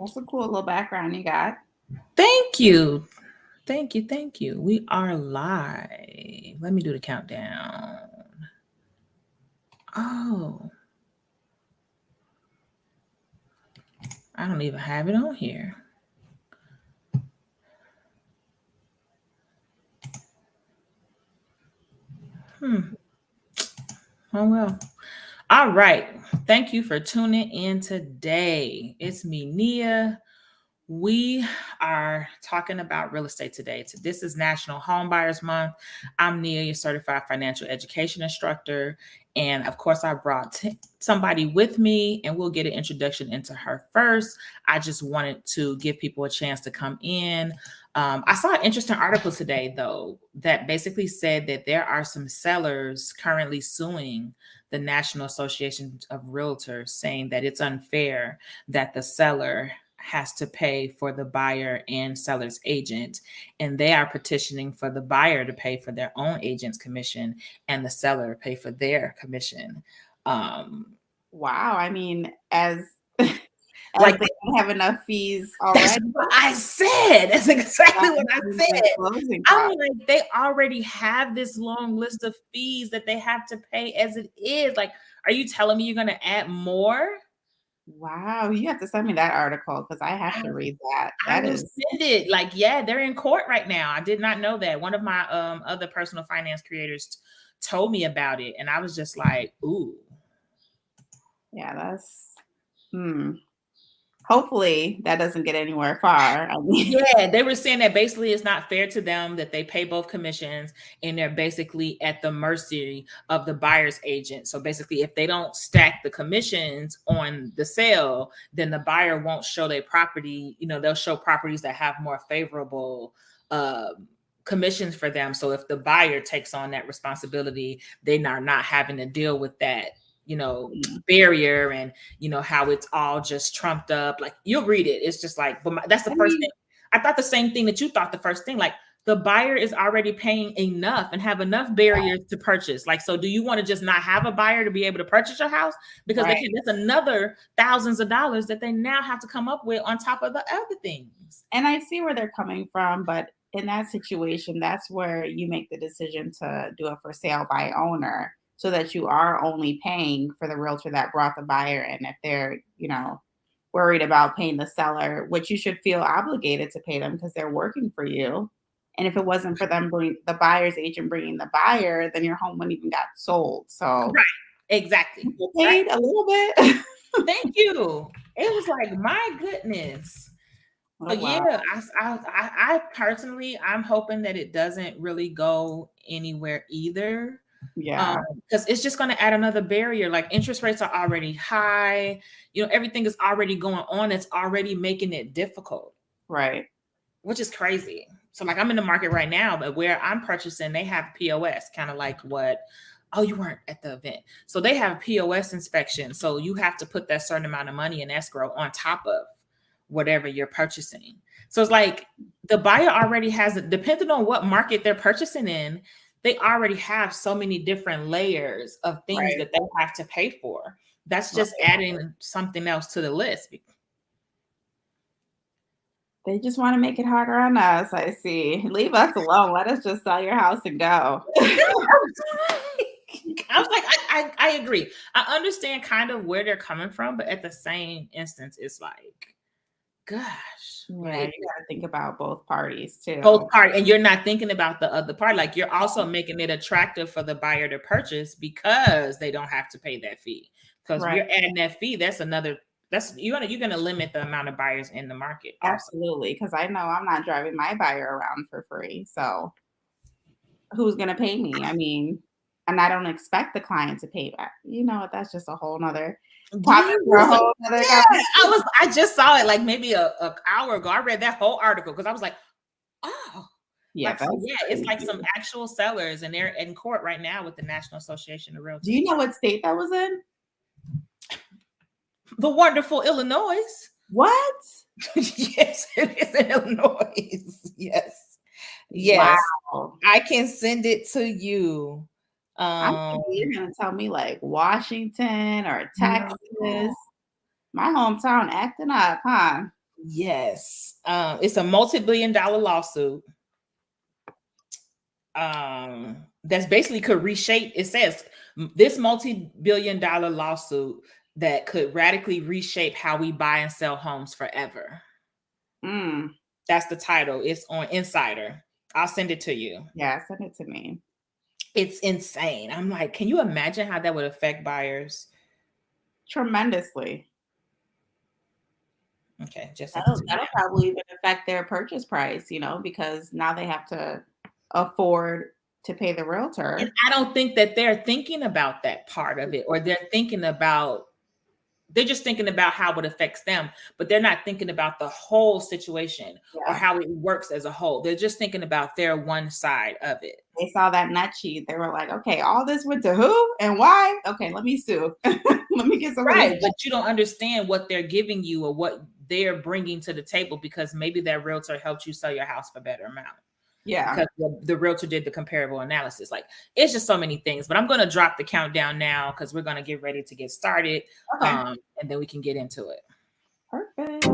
That's a cool little background you got. Thank you. Thank you. Thank you. We are live. Let me do the countdown. Oh, I don't even have it on here. Oh, well. All right. Thank you for tuning in today. It's me, Nia. We are talking about real estate today. This is National Home Buyers Month. I'm Nia, your certified financial education instructor. And of course, I brought somebody with me, and we'll get an introduction into her first. I just wanted to give people a chance to come in. I saw an interesting article today, though, that basically said that there are some sellers currently suing the National Association of Realtors, saying that it's unfair that the seller has to pay for the buyer and seller's agent, and they are petitioning for the buyer to pay for their own agent's commission and the seller pay for their commission. Wow. I mean, as Like they don't have enough fees that's already. what I said. That's exactly what I said. Closing I'm costs. like, they already have this long list of fees that they have to pay as it is. Like, are you telling me you're going to add more? Wow, you have to send me that article because I have to read that. I That will is send it. Like, yeah, they're in court right now. I did not know that. One of my other personal finance creators told me about it, and I was just like, ooh. yeah, that's hopefully that doesn't get anywhere far. I mean, Yeah, they were saying that basically it's not fair to them that they pay both commissions and they're basically at the mercy of the buyer's agent. So basically, if they don't stack the commissions on the sale, then the buyer won't show their property. They'll show properties that have more favorable commissions for them. So if the buyer takes on that responsibility, they are not having to deal with that barrier, and how it's all just trumped up. Like, you'll read it, it's just like, but that's the first thing I thought, the same thing that you thought. The first thing, like, the buyer is already paying enough and have enough barriers to purchase. Like, so do you want to just not have a buyer to be able to purchase your house? Because right. they can, that's another thousands of dollars that they now have to come up with on top of the other things. And I see where they're coming from, but in that situation, that's where you make the decision to do a for sale by owner, so that you are only paying for the realtor that brought the buyer. And if they're, worried about paying the seller, which you should feel obligated to pay them because they're working for you. And if it wasn't for them bringing the buyer's agent bringing the buyer, then your home wouldn't even got sold. So Right, exactly. you paid a little bit. Thank you. It was like, my goodness. Oh, So wow. yeah, I personally, I'm hoping that it doesn't really go anywhere either. Yeah. Because it's just going to add another barrier. Like, interest rates are already high. Everything is already going on. It's already making it difficult, Right. which is crazy. So, like, I'm in the market right now, but where I'm purchasing, they have POS, kind of like what. Oh, you weren't at the event. So they have POS inspection. So you have to put that certain amount of money in escrow on top of whatever you're purchasing. So it's like, the buyer already has it, depending on what market they're purchasing in, they already have so many different layers of things Right. that they have to pay for. That's just adding something else to the list. They just want to make it harder on us. I see. Leave us alone. Let us just sell your house and go. I was like, I agree. I understand kind of where they're coming from, but at the same instance, it's like, gosh. Yeah, Like, you got to think about both parties too. both parties, and you're not thinking about the other part. Like, you're also making it attractive for the buyer to purchase because they don't have to pay that fee. Because Right. you're adding that fee, you're gonna limit the amount of buyers in the market also. Absolutely, because I know I'm not driving my buyer around for free. So who's going to pay me? I mean, and I don't expect the client to pay back. You know, that's just a whole nother topic for a whole nother conversation. I just saw it like maybe a hour ago. I read that whole article because I was like, oh. Yeah, Like, so yeah, it's like crazy. some actual sellers, and they're in court right now with the National Association of Realtors. Do you know what state that was in? The wonderful Illinois. What? Yes, it is in Illinois. Yes. Yes. Wow. I can send it to you. I'm thinking you're going to tell me like Washington or Texas. No. My hometown acting up, huh? Yes. It's a multi-billion-dollar lawsuit. That's basically could reshape. It says this multi-billion-dollar lawsuit that could radically reshape how we buy and sell homes forever. Mm. That's the title. It's on Insider. I'll send it to you. Yeah, send it to me. It's insane. I'm like, can you imagine how that would affect buyers? Tremendously. Okay, just sent it That'll to you. that'll probably even affect their purchase price, because now they have to afford to pay the And realtor. I don't think that they're thinking about that part of it, or they're just thinking about how it affects them, but they're not thinking about the whole situation or Yeah. how it works as a whole. They're just thinking about their one side of it. They saw that nut sheet. They were like, okay, all this went to who and why? Okay, let me sue. Let me get some of this. Right. But you don't understand what they're giving you or what they're bringing to the table, because maybe that realtor helped you sell your house for a better amount. Yeah. Because the realtor did the comparable analysis. Like, it's just so many things. But I'm going to drop the countdown now because we're going to get ready to get started. Okay. And then we can get into it. Perfect.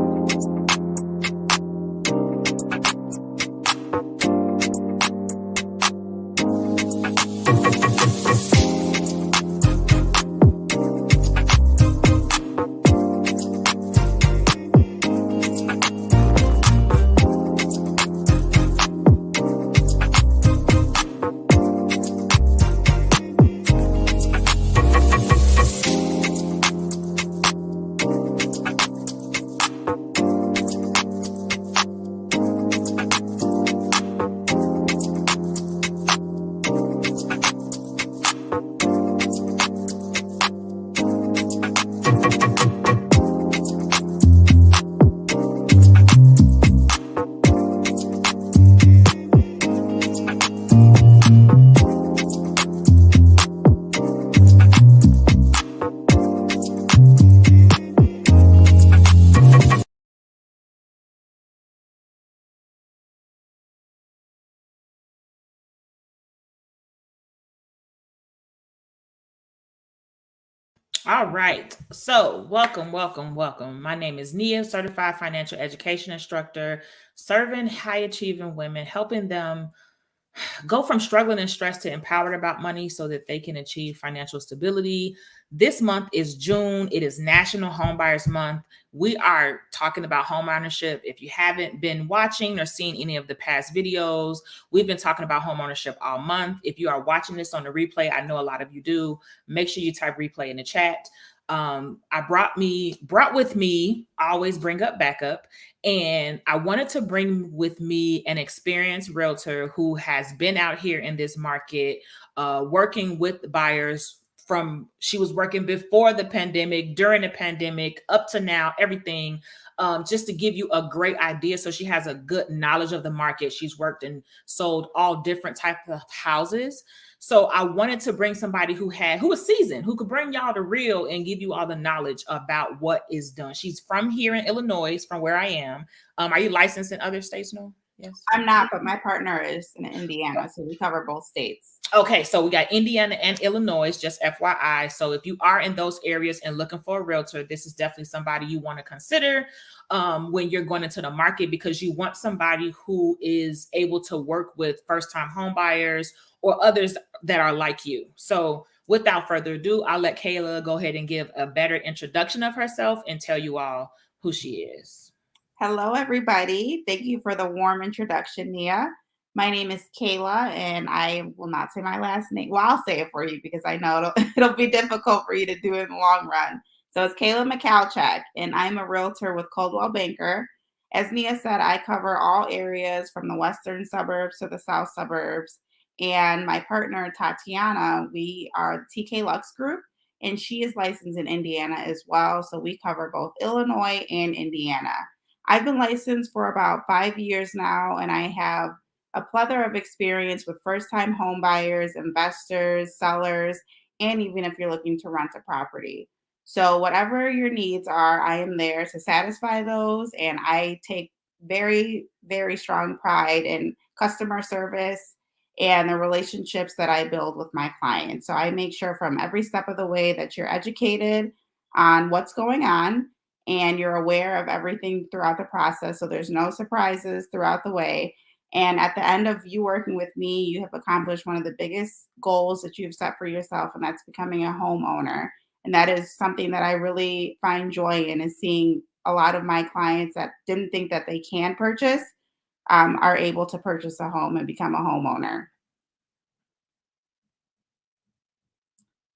All right. So, welcome, welcome, welcome. My name is Nia, certified financial education instructor, serving high achieving women, helping them go from struggling and stress to empowered about money so that they can achieve financial stability. This month is June. It is National Homebuyers Month. We are talking about home ownership. If you haven't been watching or seen any of the past videos, we've been talking about home ownership all month. If you are watching this on the replay, I know a lot of you do, make sure you type replay in the chat. I brought with me, I always bring up backup, and I wanted to bring with me an experienced realtor who has been out here in this market, working with buyers she was working before the pandemic, during the pandemic, up to now, everything, just to give you a great idea. So she has a good knowledge of the market. She's worked and sold all different types of houses. So I wanted to bring somebody who was seasoned, who could bring y'all the real and give you all the knowledge about what is done. She's from here in Illinois, from where I am. Are you licensed in other states? No? Yes. I'm not, but my partner is in Indiana, so we cover both states. Okay, so we got Indiana and Illinois, just FYI. So if you are in those areas and looking for a realtor, this is definitely somebody you want to consider when you're going into the market, because you want somebody who is able to work with first-time home buyers or others that are like you. So without further ado, I'll let Kayla go ahead and give a better introduction of herself and tell you all who she is. Hello, everybody. Thank you for the warm introduction, Nia. My name is Kayla, and I will not say my last name. Well, I'll say it for you because I know it'll be difficult for you to do in the long run. So it's Kayla Mychalczuk, and I'm a realtor with Coldwell Banker. As Nia said, I cover all areas from the western suburbs to the south suburbs. And my partner, Tatiana, we are the TK Lux Group, and she is licensed in Indiana as well. So we cover both Illinois and Indiana. I've been licensed for about 5 years now, and I have a plethora of experience with first time home buyers, investors, sellers, and even if you're looking to rent a property. So, whatever your needs are, I am there to satisfy those. And I take very, very strong pride in customer service and the relationships that I build with my clients. So, I make sure from every step of the way that you're educated on what's going on, and you're aware of everything throughout the process. So there's no surprises throughout the way. And at the end of you working with me, you have accomplished one of the biggest goals that you've set for yourself, and that's becoming a homeowner. And that is something that I really find joy in, is seeing a lot of my clients that didn't think that they can purchase are able to purchase a home and become a homeowner.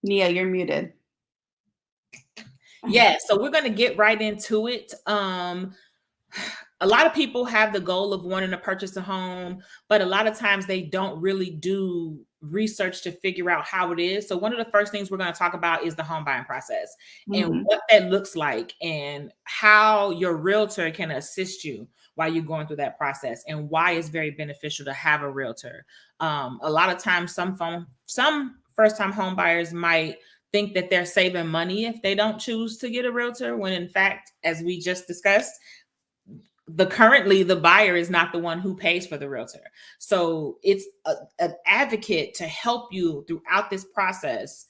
Nia, you're muted. Yeah, so we're going to get right into it. A lot of people have the goal of wanting to purchase a home, but a lot of times they don't really do research to figure out how it is. So one of the first things we're going to talk about is the home buying process and Mhm. what that looks like and how your realtor can assist you while you're going through that process and why it's very beneficial to have a realtor. A lot of times some first-time home buyers might think that they're saving money if they don't choose to get a realtor, when in fact, as we just discussed, currently the buyer is not the one who pays for the realtor. So it's an advocate to help you throughout this process,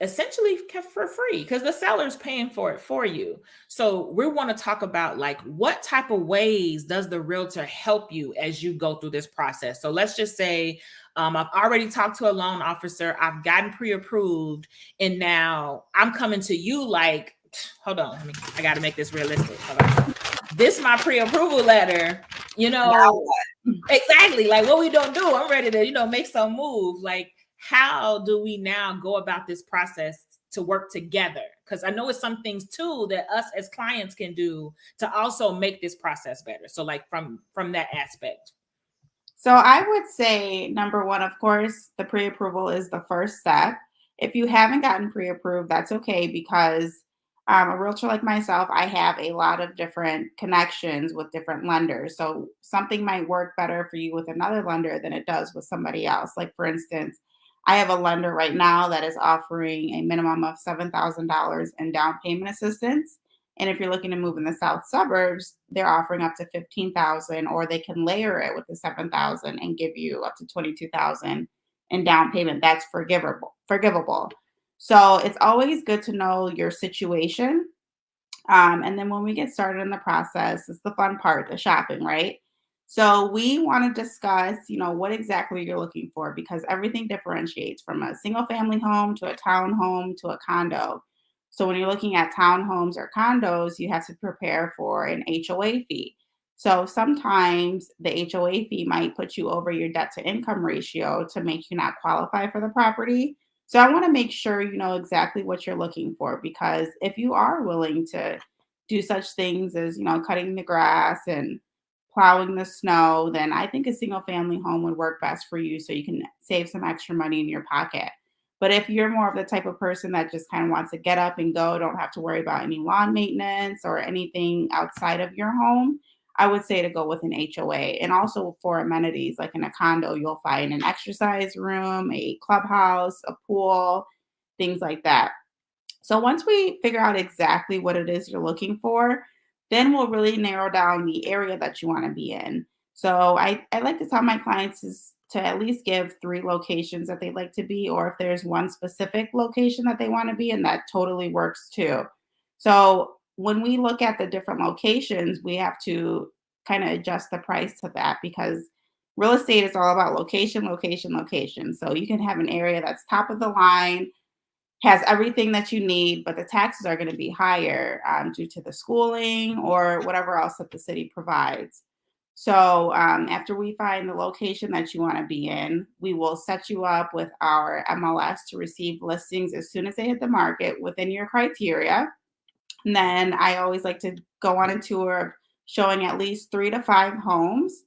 essentially for free, because the seller's paying for it for you. So we want to talk about like what type of ways does the realtor help you as you go through this process. So let's just say I've already talked to a loan officer, I've gotten pre-approved, and now I'm coming to you like, hold on, I got to make this realistic. Hold on. This my pre-approval letter, Now what? exactly, like what we don't do. I'm ready to, make some move. Like, how do we now go about this process to work together? Because I know it's some things too that us as clients can do to also make this process better. So like from that aspect. So I would say number one, of course, the pre-approval is the first step. If you haven't gotten pre-approved, that's okay, because a realtor like myself, I have a lot of different connections with different lenders. So something might work better for you with another lender than it does with somebody else. Like for instance, I have a lender right now that is offering a minimum of $7,000 in down payment assistance. And if you're looking to move in the south suburbs, they're offering up to 15,000, or they can layer it with the 7,000 and give you up to 22,000 in down payment. That's forgivable. So it's always good to know your situation. And then when we get started in the process, it's the fun part, the shopping, right? So we want to discuss, what exactly you're looking for, because everything differentiates from a single family home to a townhome to a condo. So when you're looking at townhomes or condos, you have to prepare for an HOA fee. So sometimes the HOA fee might put you over your debt to income ratio to make you not qualify for the property. So I want to make sure you know exactly what you're looking for, because if you are willing to do such things as, cutting the grass and plowing the snow, then I think a single family home would work best for you, so you can save some extra money in your pocket. But if you're more of the type of person that just kind of wants to get up and go, don't have to worry about any lawn maintenance or anything outside of your home, I would say to go with an HOA. And also for amenities, like in a condo, you'll find an exercise room, a clubhouse, a pool, things like that. So once we figure out exactly what it is you're looking for, then we'll really narrow down the area that you want to be in. So I like to tell my clients is to at least give three locations that they'd like to be, or if there's one specific location that they want to be in, that totally works too. So when we look at the different locations, we have to kind of adjust the price to that, because real estate is all about location, location, location. So you can have an area that's top of the line, has everything that you need, but the taxes are going to be higher due to the schooling or whatever else that the city provides. So after we find the location that you want to be in, we will set you up with our MLS to receive listings as soon as they hit the market within your criteria. And then I always like to go on a tour of showing at least 3 to 5 homes.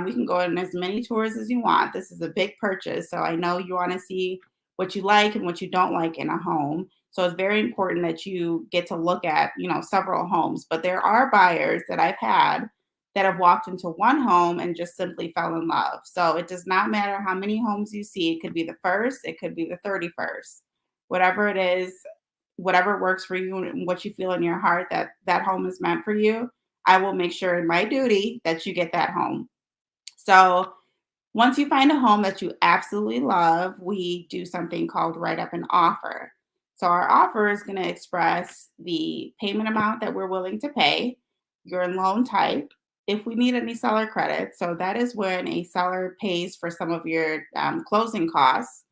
We can go on as many tours as you want. This is a big purchase, so I know you want to see what you like and what you don't like in a home. So it's very important that you get to look at, several homes. But there are buyers that I've had that have walked into one home and just simply fell in love. So it does not matter how many homes you see. It could be the first, it could be the 31st. Whatever it is, whatever works for you and what you feel in your heart that that home is meant for you, I will make sure in my duty that you get that home. So once you find a home that you absolutely love, we do something called write up an offer. So our offer is going to express the payment amount that we're willing to pay, your loan type, if we need any seller credit. So that is when a seller pays for some of your closing costs.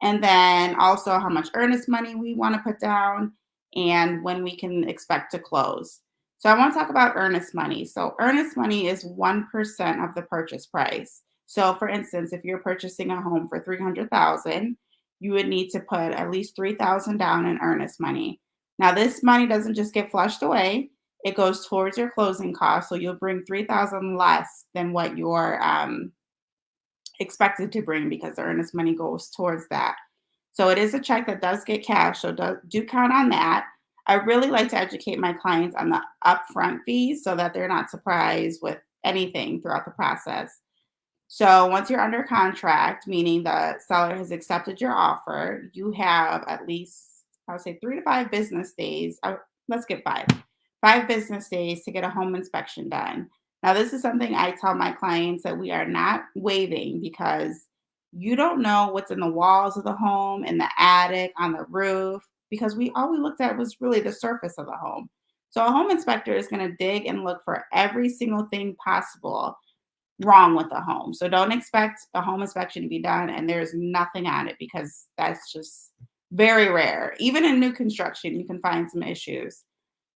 And then also how much earnest money we want to put down and when we can expect to close. So I want to talk about earnest money. So earnest money is 1% of the purchase price. So for instance, if you're purchasing a home for 300,000, you would need to put at least 3,000 down in earnest money. Now this money doesn't just get flushed away. It goes towards your closing costs. So you'll bring 3,000 less than what your expected to bring because the earnest money goes towards that. So it is a check that does get cash. So do count on that. I really like to educate my clients on the upfront fees so that they're not surprised with anything throughout the process. So once you're under contract, meaning the seller has accepted your offer, you have at least, I would say 3 to 5 business days. Let's get 5 business days to get a home inspection done. Now, this is something I tell my clients that we are not waiving because you don't know what's in the walls of the home, in the attic, on the roof, because all we looked at was really the surface of the home. So a home inspector is going to dig and look for every single thing possible wrong with the home. So don't expect a home inspection to be done and there's nothing on it because that's just very rare. Even in new construction, you can find some issues.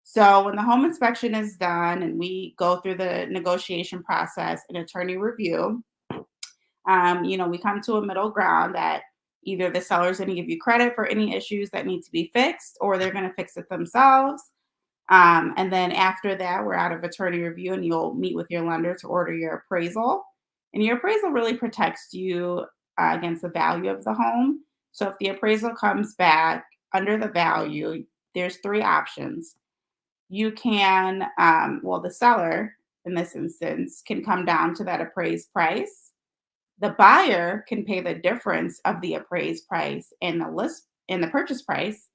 So when the home inspection is done and we go through the negotiation process and attorney review, we come to a middle ground that either the seller's going to give you credit for any issues that need to be fixed or they're going to fix it themselves. And then after that, we're out of attorney review and you'll meet with your lender to order your appraisal. And your appraisal really protects you against the value of the home. So if the appraisal comes back under the value, there's 3 options. You can, the seller in this instance can come down to that appraised price. The buyer can pay the difference of the appraised price and the purchase price,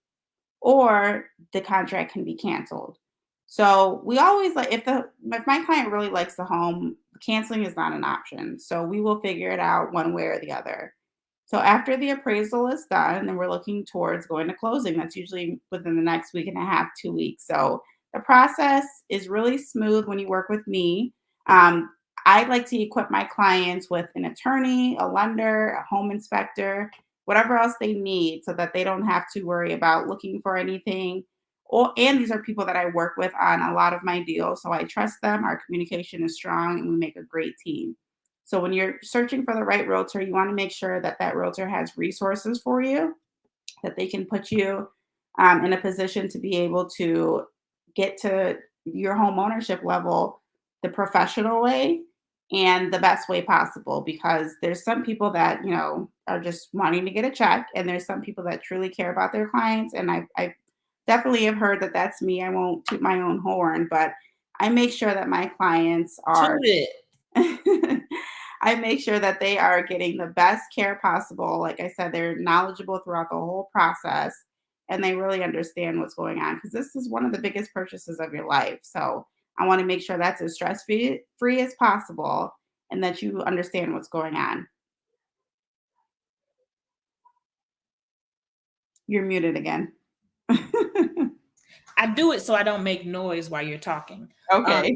or the contract can be canceled. So we always if my client really likes the home, canceling is not an option. So we will figure it out one way or the other. So after the appraisal is done, then we're looking towards going to closing. That's usually within the next week and a half, 2 weeks. So the process is really smooth when you work with me. I like to equip my clients with an attorney, a lender, a home inspector, whatever else they need so that they don't have to worry about looking for anything. And these are people that I work with on a lot of my deals. So I trust them. Our communication is strong and we make a great team. So when you're searching for the right realtor, you want to make sure that that realtor has resources for you, that they can put you in a position to be able to get to your home ownership level the professional way and the best way possible, because there's some people that are just wanting to get a check and there's some people that truly care about their clients, and I definitely have heard that that's me. I won't toot my own horn, but I make sure that my clients are Toot it. I make sure that they are getting the best care possible. Like I said, they're knowledgeable throughout the whole process and they really understand what's going on because this is one of the biggest purchases of your life. So I want to make sure that's as stress free as possible and that you understand what's going on. You're muted again. I do it so I don't make noise while you're talking. Okay.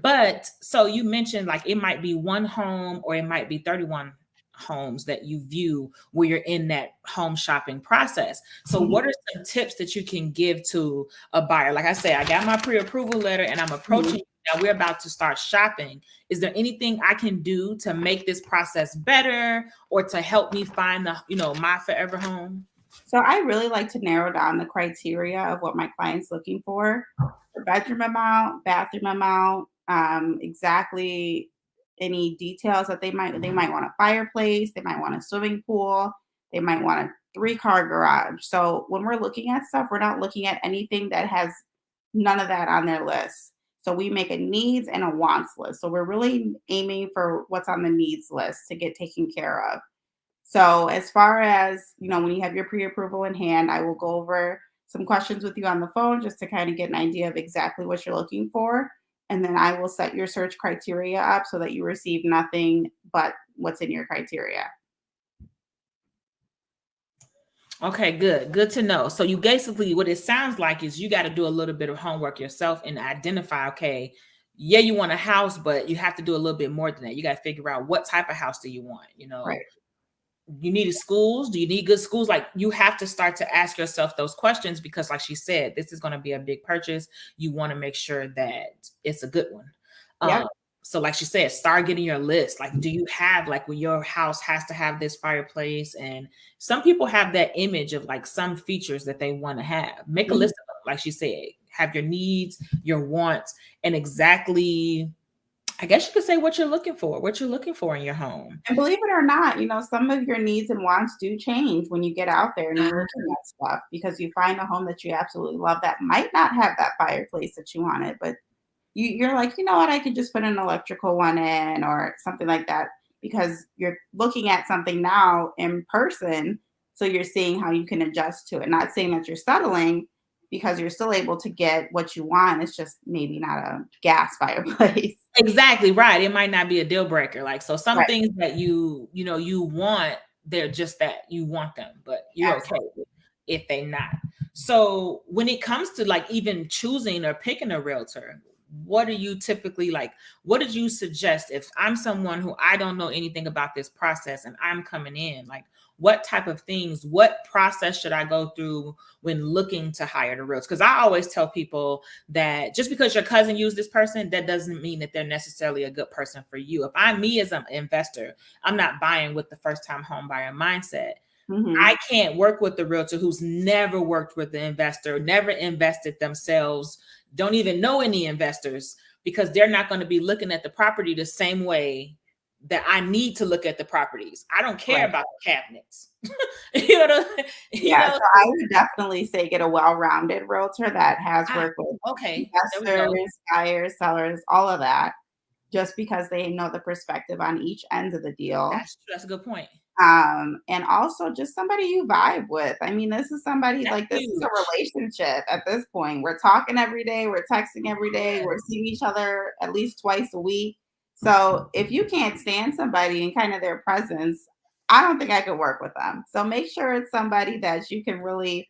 But so you mentioned like it might be one home or it might be 31 homes that you view where you're in that home shopping process. So what are some tips that you can give to a buyer? Like I say, I got my pre-approval letter and I'm approaching now, we're about to start shopping. Is there anything I can do to make this process better or to help me find my forever home? So I really like to narrow down the criteria of what my client's looking for. The bedroom amount, bathroom amount, exactly any details that they might want a fireplace, they might want a swimming pool, they might want a 3-car garage. So when we're looking at stuff, we're not looking at anything that has none of that on their list. So we make a needs and a wants list. So we're really aiming for what's on the needs list to get taken care of. So as far as, when you have your pre-approval in hand, I will go over some questions with you on the phone just to kind of get an idea of exactly what you're looking for. And then I will set your search criteria up so that you receive nothing but what's in your criteria. Okay, good. Good to know. So you basically, what it sounds like is you got to do a little bit of homework yourself and identify, okay, yeah, you want a house, but you have to do a little bit more than that. You got to figure out what type of house do you want? Right. You need schools. Do you need good schools? Like you have to start to ask yourself those questions because like she said, this is going to be a big purchase. You want to make sure that it's a good one. Yep. So like she said, start getting your list. Like, do you have like when your house has to have this fireplace? And some people have that image of like some features that they want to have. Make a Mhm. list of them, like she said, have your needs, your wants, and exactly, I guess you could say what you're looking for in your home. And believe it or not, some of your needs and wants do change when you get out there and you're looking at stuff because you find a home that you absolutely love that might not have that fireplace that you wanted, but you're like, you know what, I could just put an electrical one in or something like that because you're looking at something now in person. So you're seeing how you can adjust to it. Not saying that you're settling because you're still able to get what you want. It's just maybe not a gas fireplace. Exactly right. It might not be a deal breaker. Like, so some Right. things that you want, they're just that you want them, but you're okay Absolutely. with if they not. So when it comes to like even choosing or picking a realtor, what do you typically like? What did you suggest if I'm someone who I don't know anything about this process and I'm coming in? Like, what type of things, what process should I go through when looking to hire the realtor? Because I always tell people that just because your cousin used this person, that doesn't mean that they're necessarily a good person for you. If I'm me as an investor, I'm not buying with the first time home buyer mindset. Hmm. I can't work with the realtor who's never worked with the investor, never invested themselves, don't even know any investors, because they're not going to be looking at the property the same way that I need to look at the properties. I don't care Right. about the cabinets. you know, you Yeah, know. so I would definitely say get a well-rounded realtor that has Ah, worked with okay, there we go. investors, buyers, sellers, all of that, just because they know the perspective on each end of the deal. That's a good point. And also just somebody you vibe with. I mean, this is somebody That's like this is a huge. relationship at this point. We're talking every day, we're texting every day, we're seeing each other at least twice a week. So if you can't stand somebody and kind of their presence, I don't think I could work with them. So make sure it's somebody that you can really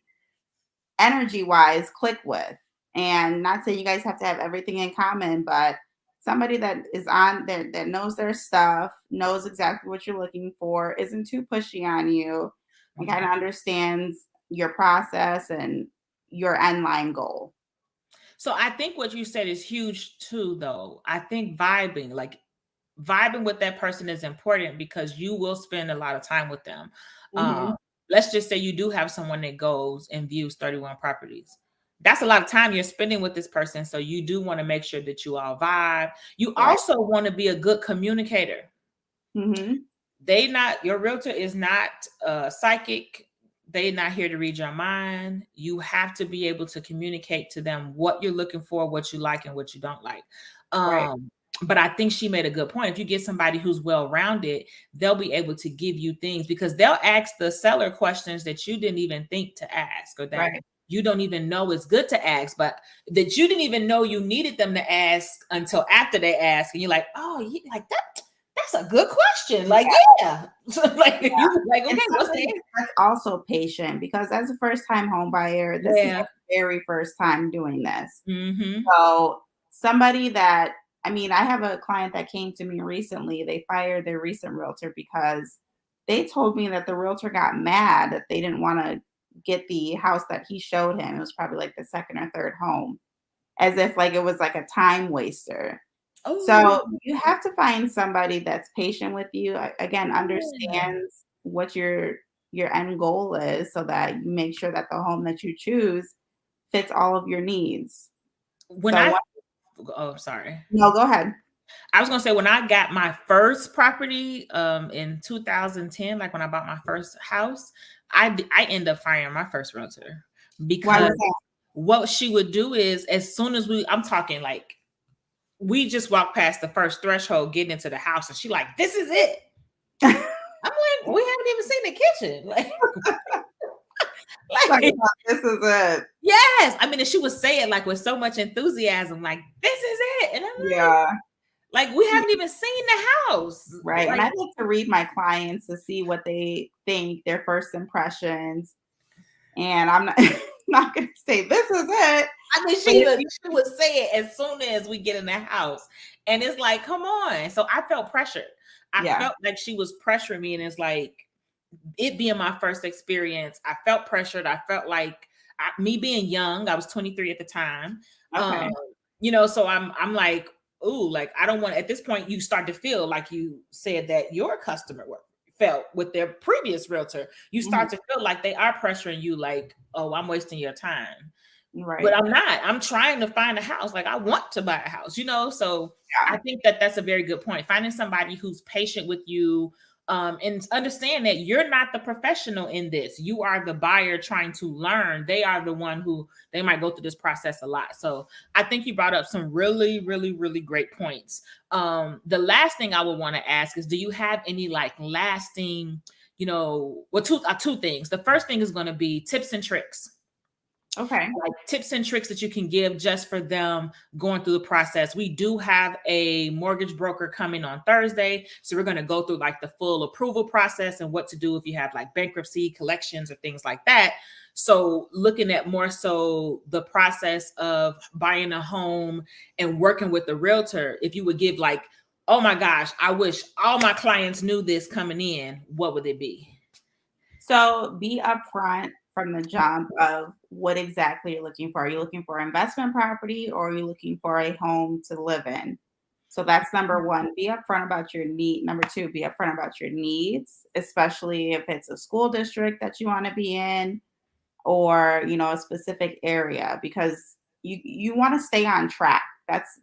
energy wise click with. And not saying you guys have to have everything in common, but somebody that is on there that knows their stuff, knows exactly what you're looking for, isn't too pushy on you, and kind of understands your process and your end line goal. So I think what you said is huge too, though. I think vibing with that person is important because you will spend a lot of time with them. Hmm. Let's just say you do have someone that goes and views 31 properties. That's a lot of time you're spending with this person. So you do want to make sure that you all vibe. You Right. also want to be a good communicator. Hmm. Your realtor is not psychic. They're not here to read your mind. You have to be able to communicate to them what you're looking for, what you like, and what you don't like. Right. But I think she made a good point. If you get somebody who's well-rounded, they'll be able to give you things because they'll ask the seller questions that you didn't even think to ask, or that Right. you don't even know is good to ask, but that you didn't even know you needed them to ask until after they ask. And you're like, oh, like that's a good question. Like, Yeah. yeah. Like Yeah. you like, And okay, what's the somebody answer? that's also patient because as a first time home buyer, this is Yeah. their very first time doing this. Mm-hmm. So somebody that I mean, I have a client that came to me recently. They fired their recent realtor because they told me that the realtor got mad that they didn't want to get the house that he showed him. It was probably like the second or third home, as if like it was like a time waster. Oh, So you have to find somebody that's patient with you. Again, yeah. understands what your end goal is, so that you make sure that the home that you choose fits all of your needs. When So I what? oh, sorry. No, go ahead. I was gonna say when I got my first property in 2010, like when I bought my first house, I ended up firing my first realtor Why because was that? what she would do is as soon as I'm talking like we just walked past the first threshold getting into the house and she like, this is it. I'm like, we haven't even seen the kitchen. Talk Like about this is it. yes. I mean, and she would say it like with so much enthusiasm, like, this is it. And I'm Yeah, like, we haven't even seen the house. right. And Like, I like to read my clients to see what they think, their first impressions. And I'm not, not going to say this is it. I mean, But she would say it as soon as we get in the house. And it's like, come on. So I felt pressured. I yeah. felt like she was pressuring me. And it's like, it being my first experience, I felt pressured. I felt like me being young, I was 23 at the time. Okay. So I'm like, ooh, like I don't want, at this point, you start to feel like you said that your customer felt with their previous realtor. You Mhm. start to feel like they are pressuring you, like, oh, I'm wasting your time. But Right. I'm not. I'm trying to find a house. Like I want to buy a house, So Yeah. I think that that's a very good point. Finding somebody who's patient with you, and understand that you're not the professional in this. You are the buyer trying to learn. They are the one who they might go through this process a lot. So I think you brought up some really, really, really great points. The last thing I would want to ask is, do you have any like lasting, two things. The first thing is going to be tips and tricks, Okay. like tips and tricks that you can give just for them going through the process. We do have a mortgage broker coming on Thursday. So we're going to go through like the full approval process and what to do if you have like bankruptcy, collections, or things like that. So looking at more so the process of buying a home and working with the realtor, if you would give like, oh my gosh, I wish all my clients knew this coming in, what would it be? So be upfront from the jump of what exactly you're looking for. Are you looking for investment property or are you looking for a home to live in? So that's number one. Be upfront about your need. Number two, be upfront about your needs, especially if it's a school district that you want to be in or a specific area, because you want to stay on track. That's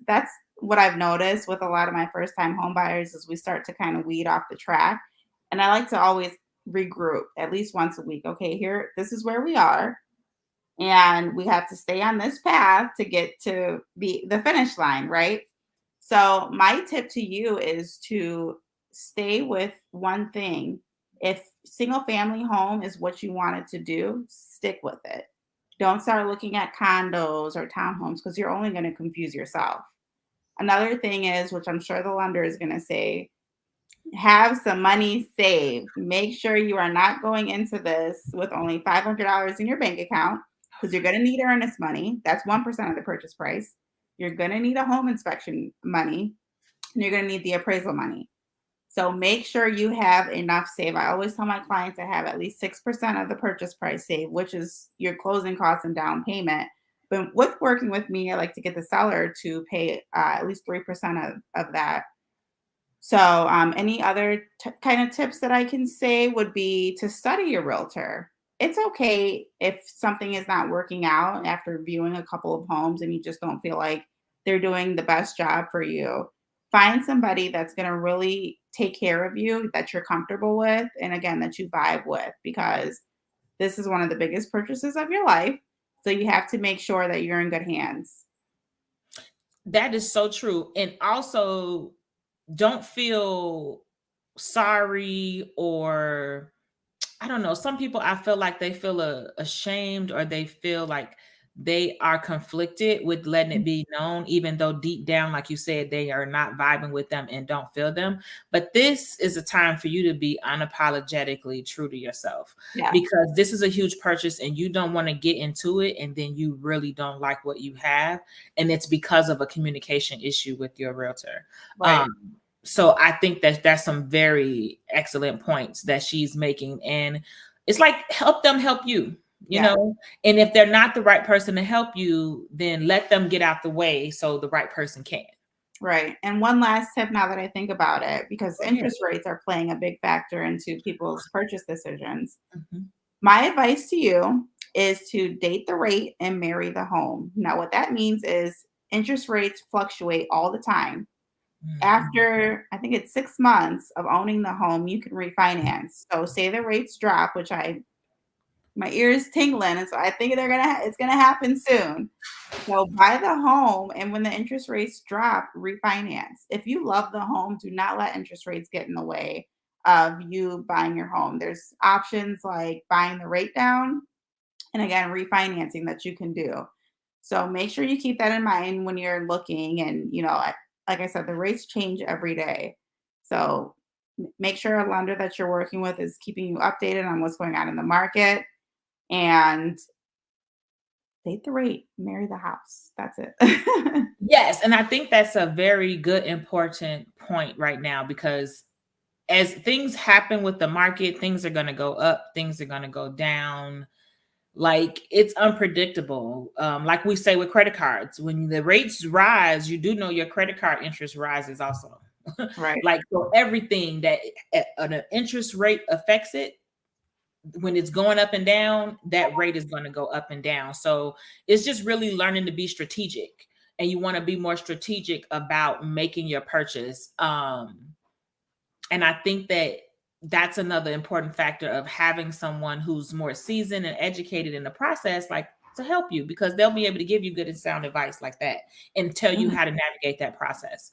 what I've noticed with a lot of my first time home buyers is we start to kind of weed off the track. And I like to always regroup at least once a week. Okay, here, this is where we are. And we have to stay on this path to get to the finish line, right? So my tip to you is to stay with one thing. If single family home is what you wanted to do, stick with it. Don't start looking at condos or townhomes because you're only going to confuse yourself. Another thing is, which I'm sure the lender is going to say, have some money saved. Make sure you are not going into this with only $500 in your bank account because you're going to need earnest money. That's 1% of the purchase price. You're going to need a home inspection money and you're going to need the appraisal money. So make sure you have enough saved. I always tell my clients to have at least 6% of the purchase price saved, which is your closing costs and down payment. But with working with me, I like to get the seller to pay at least 3% of that. So, any other kind of tips that I can say would be to study your realtor. It's okay if something is not working out after viewing a couple of homes and you just don't feel like they're doing the best job for you. Find somebody that's going to really take care of you, that you're comfortable with, and again, that you vibe with, because this is one of the biggest purchases of your life. So, you have to make sure that you're in good hands. That is so true. And also, don't feel sorry, or I don't know. Some people, I feel like they feel ashamed, or they feel like they are conflicted with letting it be known, even though deep down, like you said, they are not vibing with them and don't feel them. But this is a time for you to be unapologetically true to yourself, Yeah. because this is a huge purchase and you don't want to get into it and then you really don't like what you have. And it's because of a communication issue with your realtor. Right. So I think that that's some very excellent points that she's making. And it's like, help them help you, Yeah. and if they're not the right person to help you, then let them get out the way so the right person can. Right. And one last tip now that I think about it, because Go ahead. interest rates are playing a big factor into people's purchase decisions. Mhm. My advice to you is to date the rate and marry the home. Now, what that means is interest rates fluctuate all the time. Mhm. After, I think it's 6 months of owning the home, you can refinance. So, say the rates drop, which my ears tingling, and so I think it's gonna happen soon. So buy the home, and when the interest rates drop, refinance. If you love the home, do not let interest rates get in the way of you buying your home. There's options like buying the rate down and again refinancing that you can do. So make sure you keep that in mind when you're looking, and like I said, the rates change every day. So make sure a lender that you're working with is keeping you updated on what's going on in the market, and date the rate, marry the house. That's it. Yes, and I think that's a very good, important point right now, because as things happen with the market, things are going to go up, things are going to go down. Like, it's unpredictable. Like we say with credit cards, when the rates rise, you do know your credit card interest rises also. Right. Like, so everything that an interest rate affects it, when it's going up and down, that rate is going to go up and down. So it's just really learning to be strategic, and you want to be more strategic about making your purchase. And I think that that's another important factor of having someone who's more seasoned and educated in the process, like, to help you, because they'll be able to give you good and sound advice like that and tell you Mhm. how to navigate that process.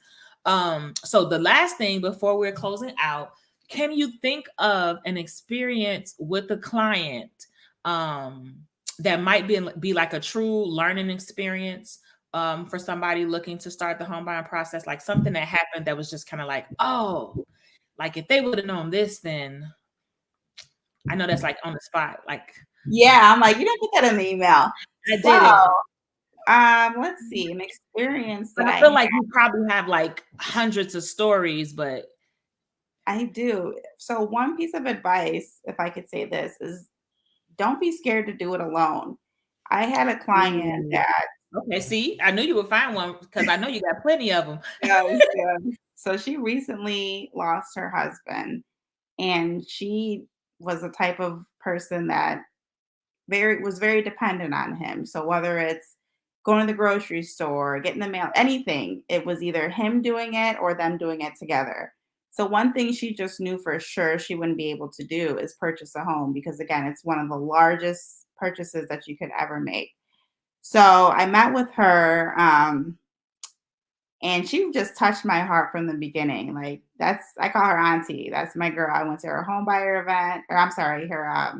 So the last thing before we're closing out, can you think of an experience with a client that might be like a true learning experience for somebody looking to start the home buying process? Like something that happened that was just kind of like, oh, like if they would have known this, then I know that's like on the spot. Like, Yeah, I'm like, you didn't put that in the email. I So, didn't. let's see, an experience that But I I feel had. like you probably have like hundreds of stories, but I do. So, one piece of advice, if I could say this, is don't be scared to do it alone. I had a client ooh, that okay, see, I knew you would find one because I know you got plenty of them. yes, yes. So she recently lost her husband, and she was the type of person that very dependent on him. So whether it's going to the grocery store, getting the mail, anything, it was either him doing it or them doing it together. So one thing she just knew for sure she wouldn't be able to do is purchase a home, because again, it's one of the largest purchases that you could ever make. So I met with her, and she just touched my heart from the beginning. Like, that's, I call her auntie. That's my girl. I went to her home buyer event, or I'm sorry, her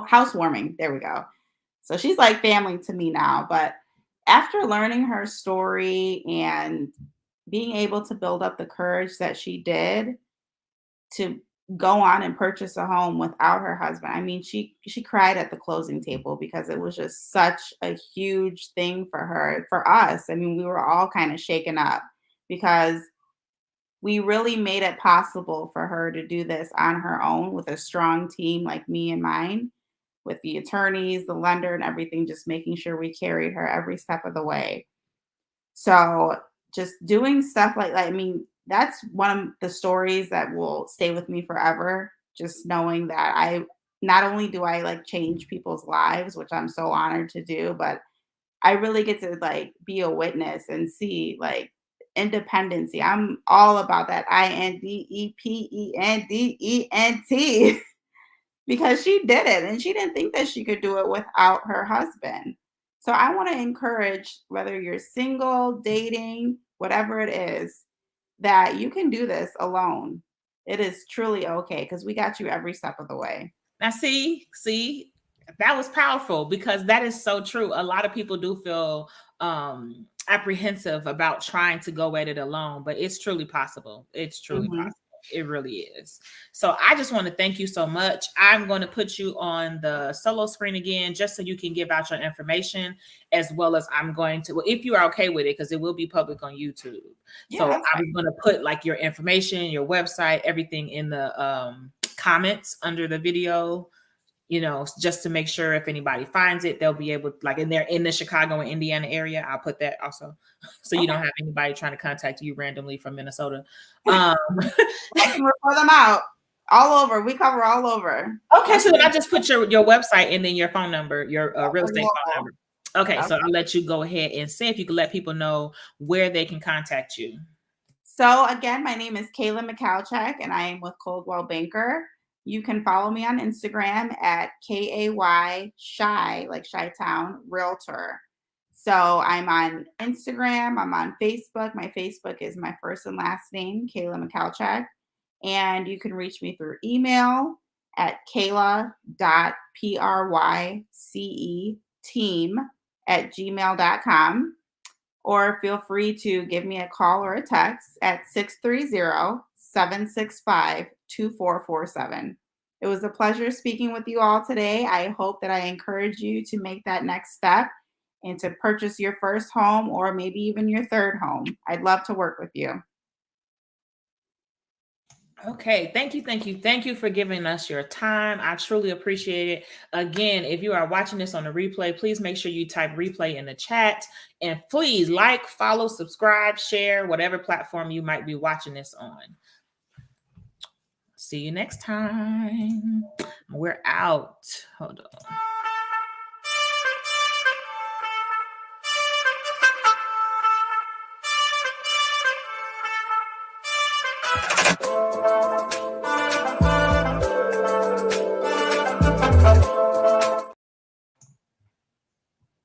housewarming. There we go. So she's like family to me now. But after learning her story and being able to build up the courage that she did to go on and purchase a home without her husband. I mean, she cried at the closing table because it was just such a huge thing for her, for us. I mean, we were all kind of shaken up because we really made it possible for her to do this on her own with a strong team like me and mine, with the attorneys, the lender, and everything, just making sure we carried her every step of the way. So just doing stuff like that, I mean, that's one of the stories that will stay with me forever. Just knowing that I not only do I like change people's lives, which I'm so honored to do, but I really get to like be a witness and see like independency. I'm all about that INDEPENDENT because she did it and she didn't think that she could do it without her husband. So I want to encourage, whether you're single, dating, whatever it is, that you can do this alone. It is truly okay because we got you every step of the way. Now, see, that was powerful, because that is so true. A lot of people do feel apprehensive about trying to go at it alone, but it's truly possible. It's truly Mhm. possible. It really is. So I just want to thank you so much. I'm going to put you on the solo screen again, just so you can give out your information, as well as I'm going to, well, if you are okay with it, because it will be public on YouTube. Yeah, So that's I'm going to put like your information, your website, everything in the comments under the video, just to make sure if anybody finds it, they'll be able, like, and they're in the Chicago and Indiana area, I'll put that also. So you okay. don't have anybody trying to contact you randomly from Minnesota. Um, I can refer them out all over. We cover all over. okay, so then I just put your website and then your phone number, your real estate phone Local. number. Okay, so Okay. I'll let you go ahead and say if you could let people know where they can contact you. So again, my name is Kayla Mychalczuk, and I am with Coldwell Banker. You can follow me on Instagram at KAY Shy, like Shy Town Realtor. So I'm on Instagram, I'm on Facebook. My Facebook is my first and last name, Kayla Mychalczuk. And you can reach me through email at kayla.pryceteam@gmail.com, or feel free to give me a call or a text at 630-765-2447. It was a pleasure speaking with you all today. I hope that I encourage you to make that next step and to purchase your first home or maybe even your third home. I'd love to work with you. Okay, thank you, thank you, thank you for giving us your time. I truly appreciate it. Again, if you are watching this on the replay, please make sure you type replay in the chat, and please like, follow, subscribe, share, whatever platform you might be watching this on. See you next time. We're out. Hold on.